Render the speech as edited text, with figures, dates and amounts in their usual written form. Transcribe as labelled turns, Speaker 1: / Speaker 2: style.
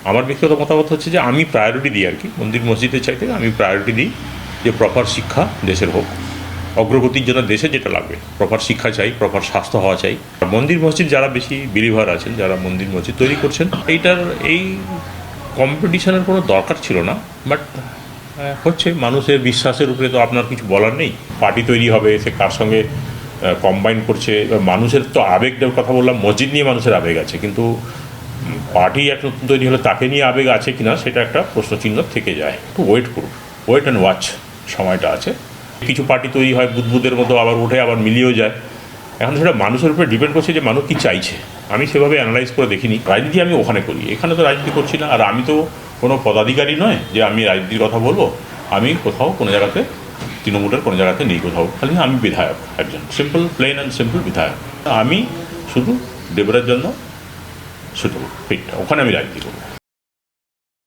Speaker 1: আমার ব্যক্তিগত মতামত হচ্ছে যে আমি প্রায়োরিটি দিই আর কি, মন্দির মসজিদের চাইতে আমি প্রায়োরিটি দিই যে প্রপার শিক্ষা দেশের হোক, অগ্রগতির জন্য দেশে যেটা লাগবে প্রপার শিক্ষা চাই, প্রপার স্বাস্থ্য হওয়া চাই। আর মন্দির মসজিদ যারা বেশি বিলিভার আছেন, যারা মন্দির মসজিদ তৈরি করছেন, এই কম্পিটিশনের কোনো দরকার ছিল না, বাট হচ্ছে মানুষের বিশ্বাসের উপরে তো আপনার কিছু বলার নেই। পার্টি তৈরি হবে, সে কার সঙ্গে কম্বাইন করছে, মানুষের তো আবেগটার কথা বললাম, মসজিদ নিয়ে মানুষের আবেগ আছে, কিন্তু পার্টি একটা নতুন তৈরি হলে তাকে নিয়ে আবেগ আছে কিনা সেটা একটা প্রশ্নচিহ্ন থেকে যায়। একটু ওয়েট করুন, ওয়েট অ্যান্ড ওয়াচ, সময়টা আছে। কিছু পার্টি তৈরি হয় বুদবুদের মতো, আবার উঠে আবার মিলিয়েও যায়। এখন সেটা মানুষের উপরে ডিপেন্ড করছে যে মানুষ কী চাইছে। আমি সেভাবে অ্যানালাইজ করে দেখিনি। রাজনীতি আমি ওখানে করি, এখানে তো রাজনীতি করছি না। আর আমি তো কোনো পদাধিকারী নয় যে আমি রাজনীতির কথা বলবো। আমি কোথাও কোনো জায়গাতে তৃণমূলের কোনো জায়গাতে নেই কোথাও, খালি আমি বিধায়ক, একজন সিম্পল প্লেন অ্যান্ড সিম্পল বিধায়ক। আমি শুধু দেবরের জন্য সুটেবল, ফিট, ওখানে আমি রাজনীতি করবো।